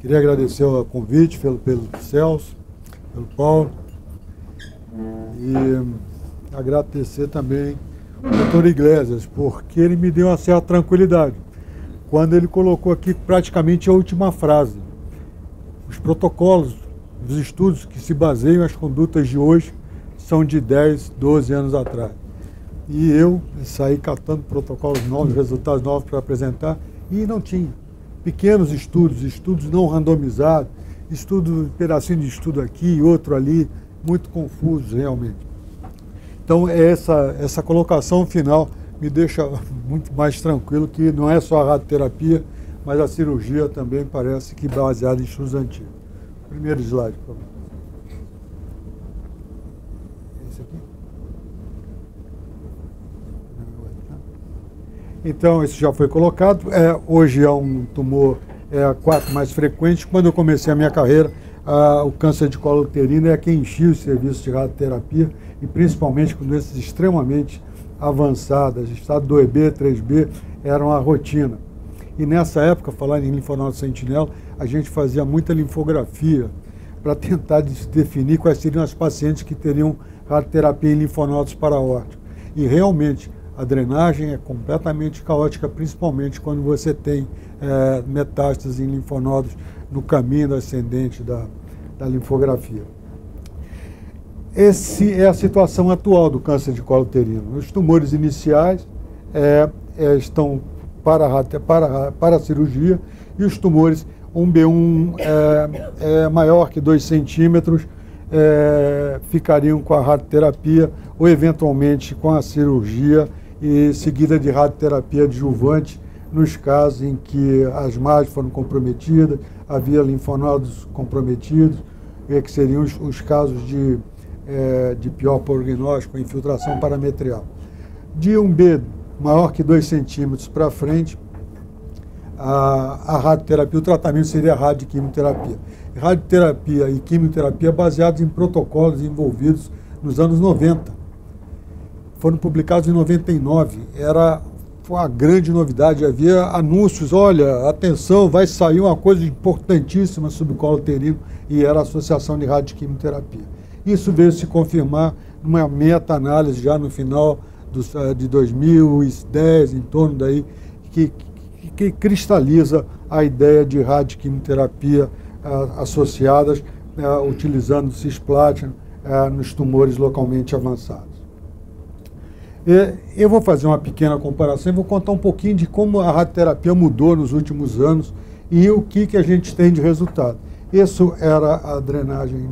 Queria agradecer o convite pelo Celso, pelo Paulo, e agradecer também o doutor Iglesias, porque ele me deu uma certa tranquilidade, quando ele colocou aqui praticamente a última frase. Os protocolos, os estudos que se baseiam as condutas de hoje são de 10, 12 anos atrás. E eu saí catando protocolos novos, resultados novos para apresentar, e não tinha. Pequenos estudos não randomizados, pedacinho de estudo aqui e outro ali, muito confusos realmente. Então essa colocação final me deixa muito mais tranquilo, que não é só a radioterapia, mas a cirurgia também parece que baseada em estudos antigos. Primeiro slide, por favor. Esse aqui? Então, isso já foi colocado. Hoje é um tumor a quarto mais frequente. Quando eu comecei a minha carreira, o câncer de colo uterino é quem enchia os serviços de radioterapia, e principalmente com doenças extremamente avançadas, estado 2B, 3B, eram a rotina. E nessa época, falando em linfonodo sentinela, a gente fazia muita linfografia para tentar definir quais seriam as pacientes que teriam radioterapia em linfonodos paraórticos. E realmente, a drenagem é completamente caótica, principalmente quando você tem metástases em linfonodos no caminho ascendente da linfografia. Essa é a situação atual do câncer de colo uterino. Os tumores iniciais estão para a cirurgia, e os tumores 1B1 maior que 2 centímetros ficariam com a radioterapia ou eventualmente com a cirurgia, e seguida de radioterapia adjuvante nos casos em que as margens foram comprometidas, havia linfonodos comprometidos, que seriam os casos de pior prognóstico, infiltração parametrial. De 1B maior que 2 centímetros para frente, a radioterapia, o tratamento seria a radioquimioterapia. Radioterapia e quimioterapia baseados em protocolos envolvidos nos anos 90. Foram publicados em 99, foi uma grande novidade, havia anúncios, olha, atenção, vai sair uma coisa importantíssima sobre o colo uterino, e era a associação de radioquimioterapia. Isso veio se confirmar numa meta-análise já no final de 2010, em torno daí, que cristaliza a ideia de radioquimioterapia associadas, utilizando cisplatina nos tumores localmente avançados. Eu vou fazer uma pequena comparação e vou contar um pouquinho de como a radioterapia mudou nos últimos anos e o que a gente tem de resultado. Isso era a drenagem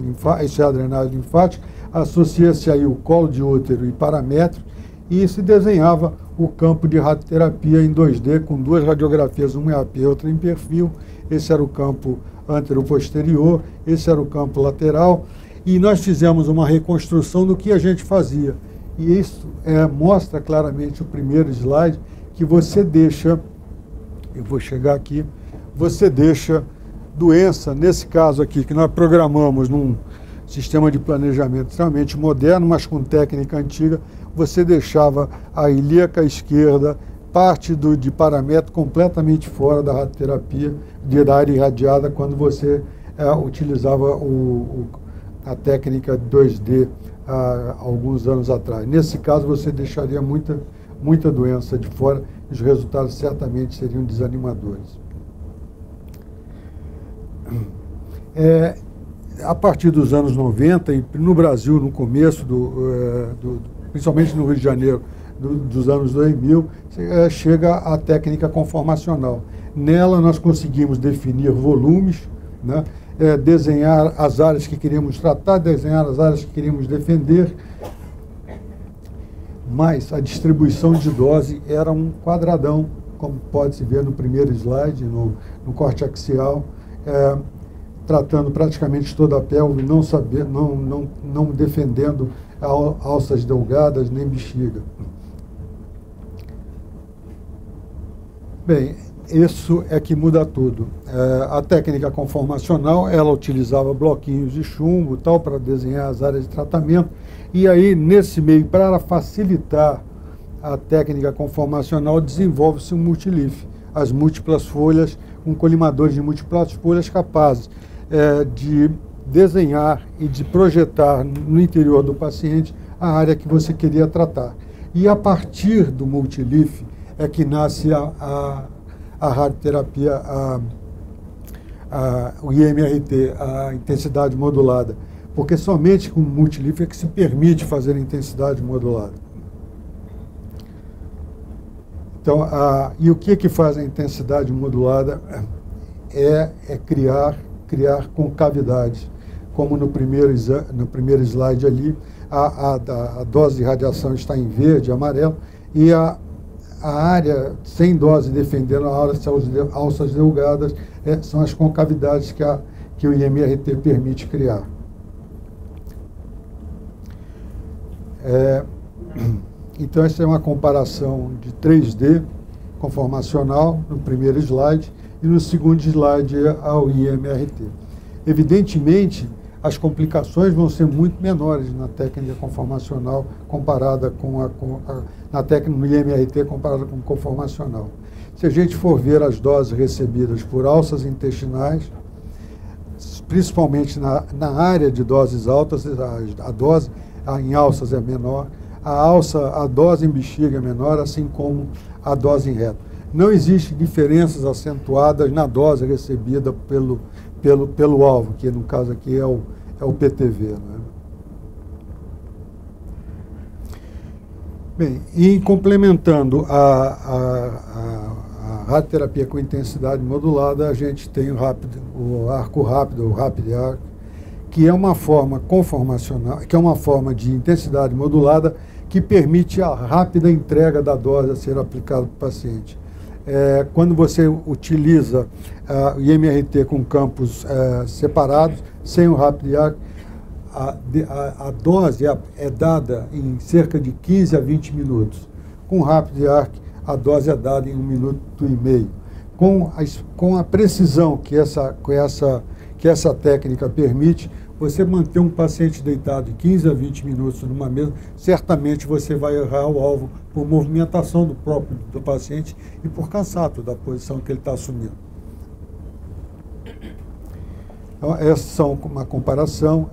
linfática, associa-se aí o colo de útero e paramétrio, e se desenhava o campo de radioterapia em 2D com duas radiografias, uma em AP e outra em perfil. Esse era o campo antero-posterior, esse era o campo lateral, e nós fizemos uma reconstrução do que a gente fazia. E isso mostra claramente o primeiro slide, que você deixa, eu vou chegar aqui, você deixa doença, nesse caso aqui, que nós programamos num sistema de planejamento extremamente moderno, mas com técnica antiga, você deixava a ilíaca esquerda, parte de paramétrio completamente fora da radioterapia, da área irradiada, quando você utilizava a técnica 2D há alguns anos atrás. Nesse caso, você deixaria muita doença de fora, e os resultados certamente seriam desanimadores. A partir dos anos 90, e no Brasil, no começo, principalmente no Rio de Janeiro, dos anos 2000, chega a técnica conformacional. Nela, nós conseguimos definir volumes, né? Desenhar as áreas que queríamos tratar, desenhar as áreas que queríamos defender, mas a distribuição de dose era um quadradão, como pode-se ver no primeiro slide, no corte axial, tratando praticamente toda a pelve, não defendendo alças delgadas nem bexiga. Bem, isso é que muda tudo. A técnica conformacional, ela utilizava bloquinhos de chumbo tal para desenhar as áreas de tratamento, e aí nesse meio, para facilitar a técnica conformacional, desenvolve-se um multilife, as múltiplas folhas com colimadores de múltiplas folhas capazes de desenhar e de projetar no interior do paciente a área que você queria tratar. E a partir do multileaf é que nasce a radioterapia, o IMRT, a intensidade modulada, porque somente com o multileaf é que se permite fazer a intensidade modulada. Então, e o que faz a intensidade modulada é criar concavidades, como no primeiro slide ali, a dose de radiação está em verde e amarelo, e a área sem dose defendendo a alças delgadas são as concavidades que o IMRT permite criar. Então, essa é uma comparação de 3D conformacional no primeiro slide e no segundo slide ao IMRT. Evidentemente, as complicações vão ser muito menores na técnica conformacional comparada na técnica no IMRT comparada com conformacional. Se a gente for ver as doses recebidas por alças intestinais, principalmente na área de doses altas, a dose em alças é menor, a dose em bexiga é menor, assim como a dose em reto. Não existem diferenças acentuadas na dose recebida pelo alvo, que no caso aqui é o PTV. Né? Bem, e complementando a radioterapia com intensidade modulada, a gente tem o arco rápido, o Rapid Arc, que é uma forma conformacional, que é uma forma de intensidade modulada que permite a rápida entrega da dose a ser aplicada para o paciente. Quando você utiliza o IMRT com campos separados, sem o Rapid Arc, a dose é dada em cerca de 15 a 20 minutos. Com o Rapid Arc, a dose é dada em 1 minuto e meio. Com a precisão que essa técnica permite, você manter um paciente deitado de 15 a 20 minutos numa mesa, certamente você vai errar o alvo por movimentação do paciente e por cansaço da posição que ele está assumindo. Então, essa são uma comparação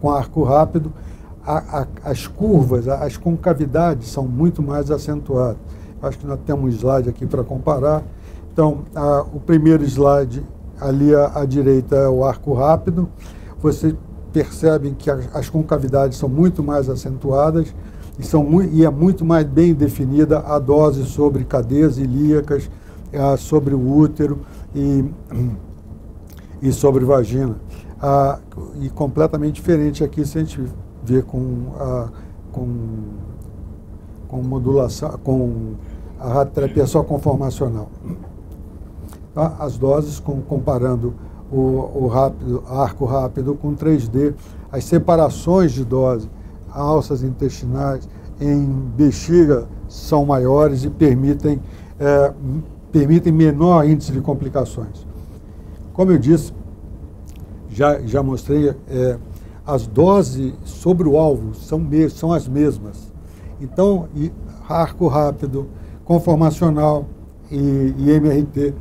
com arco rápido. As curvas, as concavidades são muito mais acentuadas. Acho que nós temos um slide aqui para comparar. Então, o primeiro slide, ali à direita, é o arco rápido. Você percebe que as concavidades são muito mais acentuadas e é muito mais bem definida a dose sobre cadeias ilíacas, sobre o útero e sobre vagina. E completamente diferente aqui se a gente vê com modulação, com a radioterapia só conformacional. As doses, comparando o arco rápido com 3D, as separações de dose, alças intestinais em bexiga são maiores e permitem menor índice de complicações. Como eu disse, já mostrei, as doses sobre o alvo são as mesmas. Então, arco rápido, conformacional e MRT,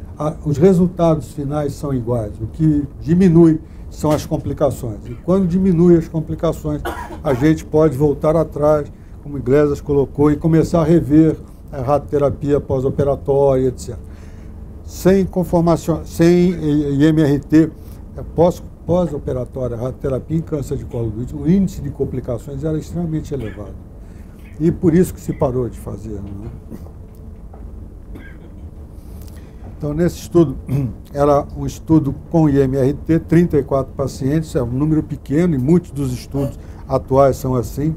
os resultados finais são iguais. O que diminui são as complicações. E quando diminui as complicações, a gente pode voltar atrás, como o Iglesias colocou, e começar a rever a radioterapia pós-operatória, etc. Sem IMRT, pós-operatória, radioterapia em câncer de colo do útero, o índice de complicações era extremamente elevado. E por isso que se parou de fazer. Né? Então, nesse estudo, era um estudo com IMRT, 34 pacientes, é um número pequeno, e muitos dos estudos atuais são assim,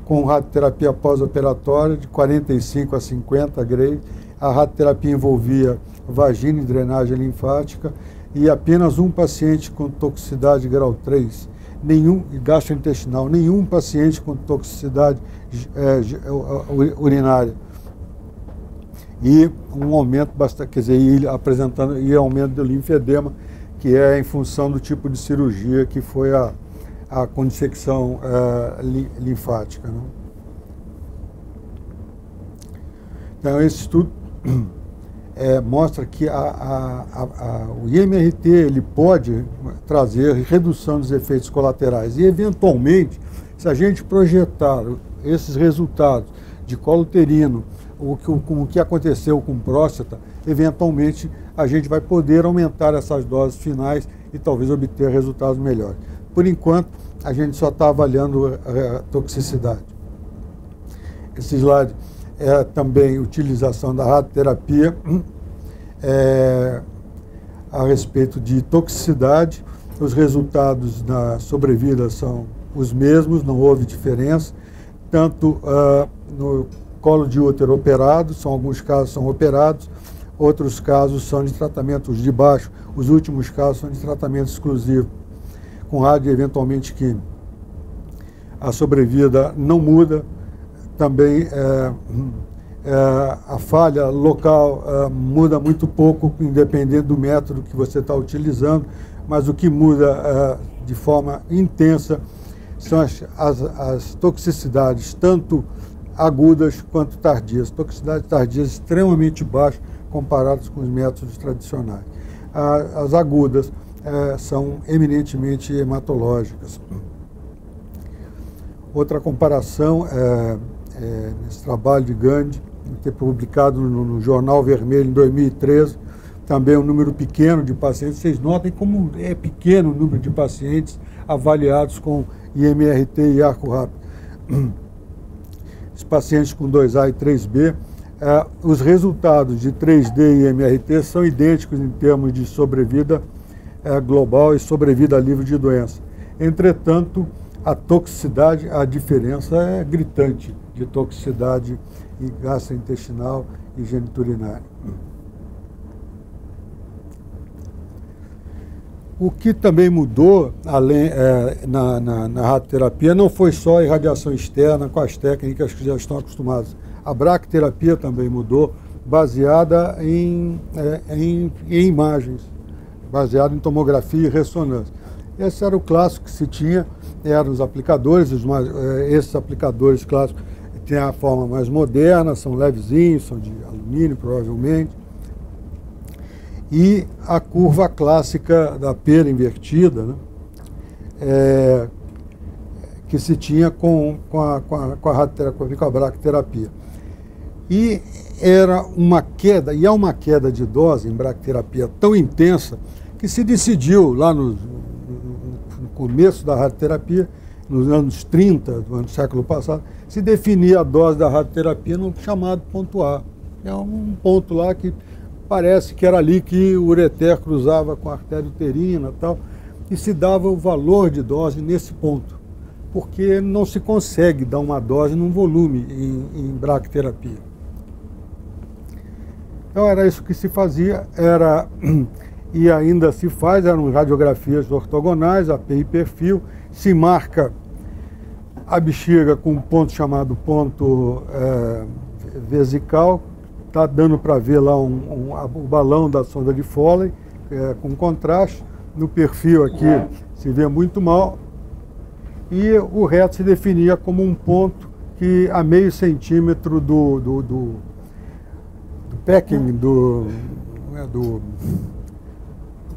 com radioterapia pós-operatória de 45 a 50 Gray. A radioterapia envolvia vagina e drenagem linfática, e apenas um paciente com toxicidade grau 3, gastrointestinal, nenhum paciente com toxicidade urinária. E um aumento bastante, quer dizer, apresentando aumento do linfedema, que é em função do tipo de cirurgia que foi a condissecção linfática. Né? Então, esse estudo mostra que o IMRT ele pode trazer redução dos efeitos colaterais e, eventualmente, se a gente projetar esses resultados de colo uterino, o que aconteceu com próstata, eventualmente a gente vai poder aumentar essas doses finais e talvez obter resultados melhores. Por enquanto, a gente só está avaliando a toxicidade. Esse slide é também utilização da radioterapia a respeito de toxicidade. Os resultados da sobrevida são os mesmos, não houve diferença, tanto no colo de útero operado, alguns casos são operados, outros casos são de tratamentos de baixo, os últimos casos são de tratamento exclusivo, com rádio eventualmente químico. A sobrevida não muda, também a falha local muda muito pouco, independente do método que você está utilizando, mas o que muda de forma intensa são as toxicidades, tanto agudas quanto tardias. Toxicidades tardias extremamente baixas comparadas com os métodos tradicionais. As agudas são eminentemente hematológicas. Outra comparação nesse trabalho de Gandhi, que é publicado no Jornal Vermelho em 2013, também um número pequeno de pacientes. Vocês notem como é pequeno o número de pacientes avaliados com IMRT e arco rápido. Os pacientes com 2A e 3B, os resultados de 3D e IMRT são idênticos em termos de sobrevida global e sobrevida livre de doença. Entretanto, a toxicidade, a diferença é gritante de toxicidade gastrointestinal e geniturinária. O que também mudou além, na radioterapia não foi só a irradiação externa com as técnicas que já estão acostumadas. A bracterapia também mudou, baseada em imagens, baseada em tomografia e ressonância. Esse era o clássico que se tinha, eram os aplicadores, esses aplicadores clássicos têm a forma mais moderna, são levezinhos, são de alumínio provavelmente. E a curva clássica da pera invertida, né, que se tinha com a radioterapia, com a bracterapia. E era uma queda, e há uma queda de dose em bracterapia tão intensa que se decidiu lá no começo da radioterapia, nos anos 30 do século passado, se definia a dose da radioterapia no chamado ponto A. É um ponto lá que parece que era ali que o ureter cruzava com a artéria uterina e tal, e se dava o valor de dose nesse ponto, porque não se consegue dar uma dose num volume em bracterapia. Então era isso que se fazia, e ainda se faz, eram radiografias ortogonais, AP e perfil, se marca a bexiga com um ponto chamado ponto vesical. Está dando para ver lá o balão da sonda de Foley, com contraste. No perfil aqui se vê muito mal. E o reto se definia como um ponto que a meio centímetro do packing,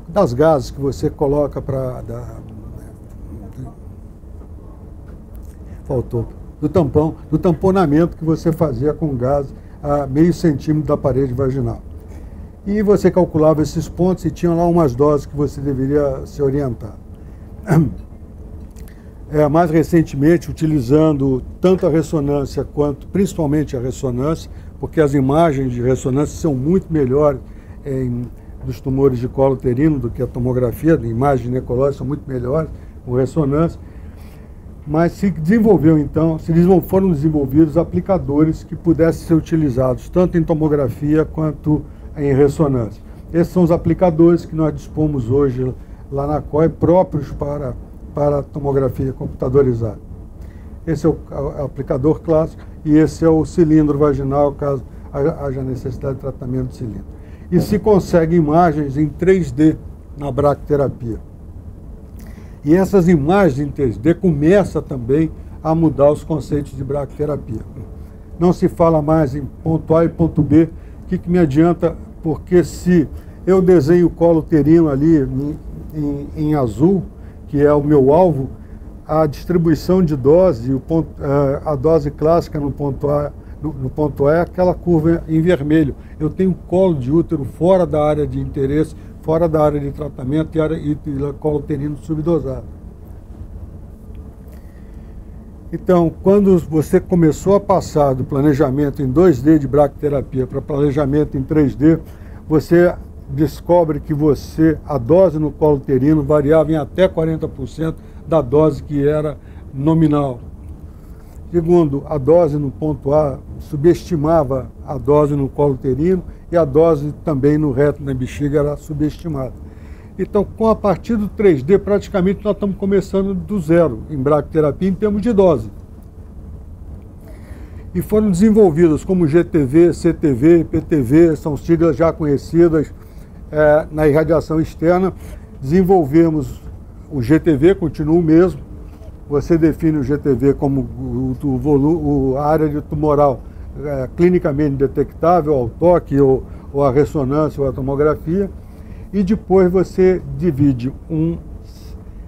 das gases que você coloca para... Faltou. Do tamponamento que você fazia com gás a meio centímetro da parede vaginal. E você calculava esses pontos e tinha lá umas doses que você deveria se orientar. Mais recentemente, utilizando tanto a ressonância quanto, principalmente a ressonância, porque as imagens de ressonância são muito melhores dos tumores de colo uterino do que a tomografia, as imagens ginecológicas são muito melhores com ressonância. Mas se desenvolveu então, foram desenvolvidos aplicadores que pudessem ser utilizados tanto em tomografia quanto em ressonância. Esses são os aplicadores que nós dispomos hoje lá na COI, próprios para tomografia computadorizada. Esse é o aplicador clássico e esse é o cilindro vaginal, caso haja necessidade de tratamento de cilindro. E se consegue imagens em 3D na bracterapia. E essas imagens em 3D começam também a mudar os conceitos de bracterapia. Não se fala mais em ponto A e ponto B que me adianta? Porque se eu desenho o colo uterino ali em azul, que é o meu alvo, a distribuição de dose, a dose clássica no ponto A, no ponto A é aquela curva em vermelho. Eu tenho colo de útero fora da área de interesse, fora da área de tratamento e colo uterino subdosado. Então, quando você começou a passar do planejamento em 2D de bracterapia para planejamento em 3D, você descobre que a dose no colo uterino variava em até 40% da dose que era nominal. Segundo, a dose no ponto A subestimava a dose no colo uterino e a dose também no reto, na bexiga, era subestimada. Então, a partir do 3D, praticamente nós estamos começando do zero em bracterapia em termos de dose. E foram desenvolvidas como GTV, CTV, PTV, são siglas já conhecidas na irradiação externa. Desenvolvemos o GTV, continua o mesmo. Você define o GTV como a área tumoral clinicamente detectável ao toque ou a ressonância ou a tomografia. E depois você divide um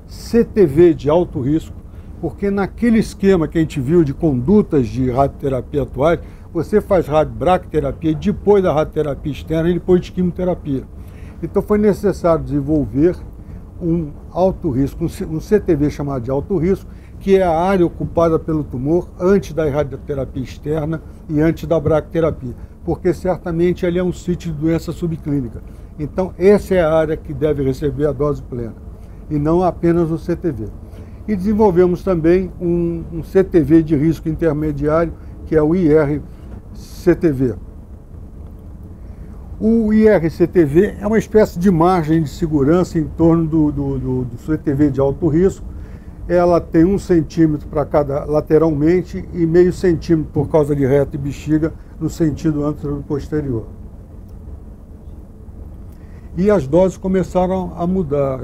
CTV de alto risco, porque naquele esquema que a gente viu de condutas de radioterapia atuais, você faz bracterapia depois da radioterapia externa e depois de quimioterapia. Então foi necessário desenvolver um alto risco, um CTV chamado de alto risco, que é a área ocupada pelo tumor antes da radioterapia externa e antes da bracterapia, porque certamente ele é um sítio de doença subclínica. Então essa é a área que deve receber a dose plena, e não apenas o CTV. E desenvolvemos também um CTV de risco intermediário, que é o IR-CTV. O IR-CTV é uma espécie de margem de segurança em torno do CTV de alto risco. Ela tem 1 centímetro para cada lateralmente e meio centímetro por causa de reto e bexiga no sentido anterior e posterior. E as doses começaram a mudar.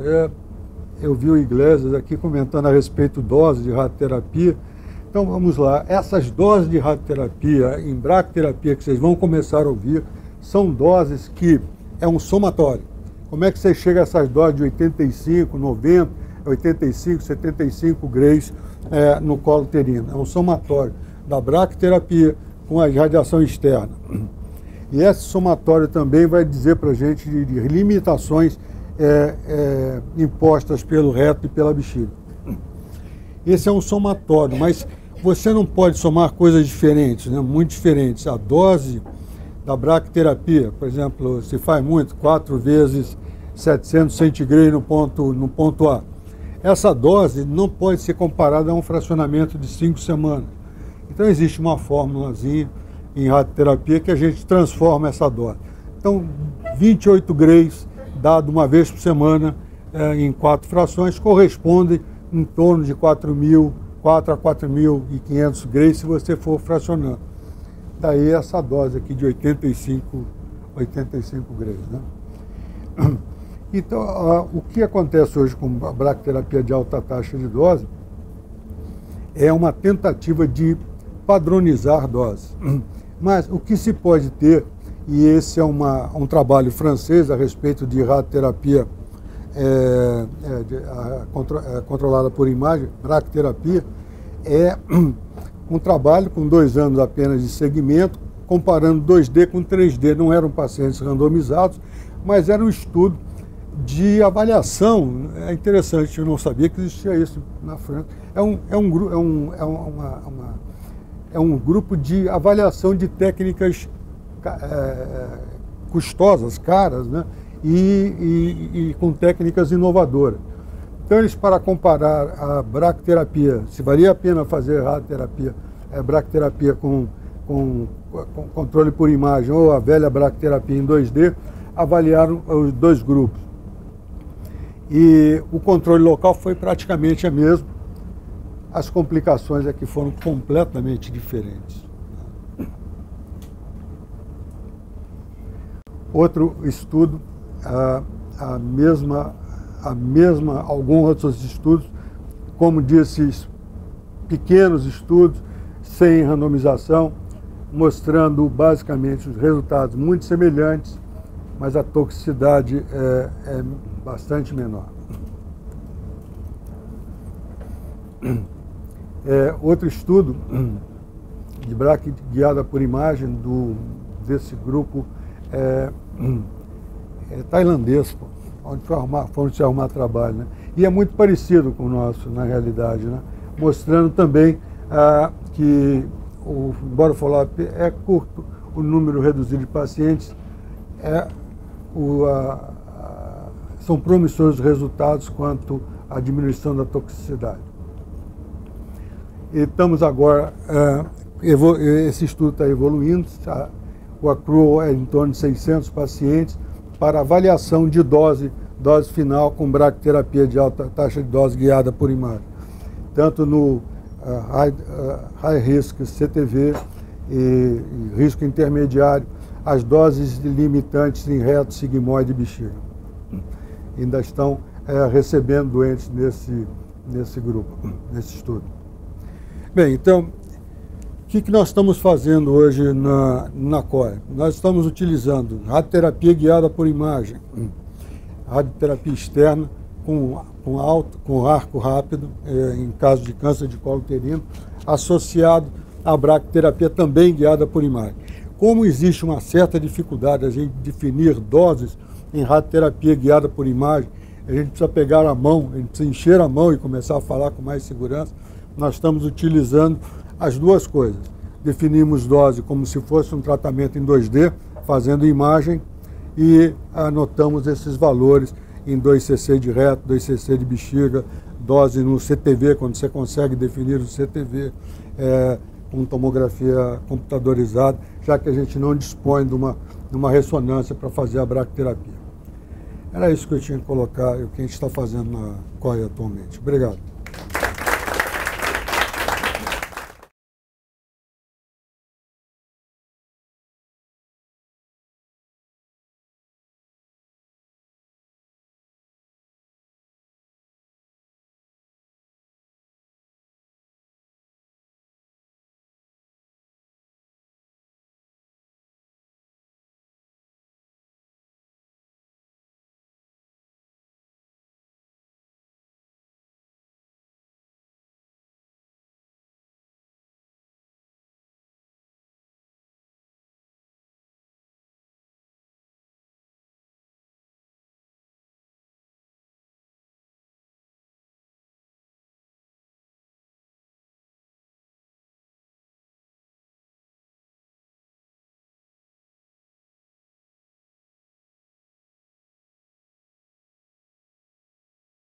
Eu vi o Iglesias aqui comentando a respeito de doses de radioterapia. Então vamos lá, essas doses de radioterapia em bracterapia que vocês vão começar a ouvir são doses que é um somatório. Como é que você chega a essas doses de 85, 90, 85, 75 grays no colo uterino? É um somatório da bracterapia com a radiação externa. E esse somatório também vai dizer para a gente de limitações impostas pelo reto e pela bexiga. Esse é um somatório, mas você não pode somar coisas diferentes, né? Muito diferentes. A dose da bracterapia, por exemplo, se faz muito, 4 vezes 700 centigraus no ponto A. Essa dose não pode ser comparada a um fracionamento de 5 semanas. Então existe uma fórmulazinha em radioterapia que a gente transforma essa dose. Então 28 grays dado uma vez por semana em 4 frações corresponde em torno de 4 a 4.500 grays se você for fracionando. Daí essa dose aqui de 85 grays, né? Então, o que acontece hoje com a bracterapia de alta taxa de dose é uma tentativa de padronizar doses. Mas o que se pode ter, e esse é um trabalho francês a respeito de radioterapia controlada por imagem, bracterapia, é um trabalho com 2 anos apenas de segmento, comparando 2D com 3D. Não eram pacientes randomizados, mas era um estudo de avaliação. É interessante, eu não sabia que existia isso na França. É um grupo de avaliação de técnicas custosas, caras, né? E com técnicas inovadoras. Então, eles, para comparar a bracterapia, se valia a pena fazer radioterapia, bracterapia com controle por imagem ou a velha bracterapia em 2D, avaliaram os 2 grupos. E o controle local foi praticamente a mesma. As complicações é que foram completamente diferentes. Outro estudo, alguns outros estudos, como disse, pequenos estudos, sem randomização, mostrando basicamente os resultados muito semelhantes, mas a toxicidade é bastante menor. Outro estudo de BRAC guiada por imagem desse grupo é tailandês, onde foram se arrumar trabalho, né? E é muito parecido com o nosso, na realidade, né? Mostrando também que, embora o follow-up é curto, o número reduzido de pacientes, são promissores os resultados quanto à diminuição da toxicidade. E estamos agora, esse estudo está evoluindo, o accrual é em torno de 600 pacientes para avaliação de dose final com bracterapia de alta taxa de dose guiada por imagem, tanto no high risk CTV e risco intermediário, as doses limitantes em reto, sigmoide e bexiga. Ainda estão recebendo doentes nesse grupo, nesse estudo. Bem, então, o que nós estamos fazendo hoje na COE? Nós estamos utilizando radioterapia guiada por imagem, radioterapia externa com arco rápido, em caso de câncer de colo uterino, associado à bracterapia também guiada por imagem. Como existe uma certa dificuldade a gente definir doses em radioterapia guiada por imagem, a gente precisa pegar a mão, a gente precisa encher a mão e começar a falar com mais segurança, nós estamos utilizando as duas coisas. Definimos dose como se fosse um tratamento em 2D, fazendo imagem, e anotamos esses valores em 2cc de reto, 2cc de bexiga, dose no CTV, quando você consegue definir o CTV com tomografia computadorizada, já que a gente não dispõe de uma ressonância para fazer a bracterapia. Era isso que eu tinha que colocar, o que a gente está fazendo na COE atualmente. Obrigado.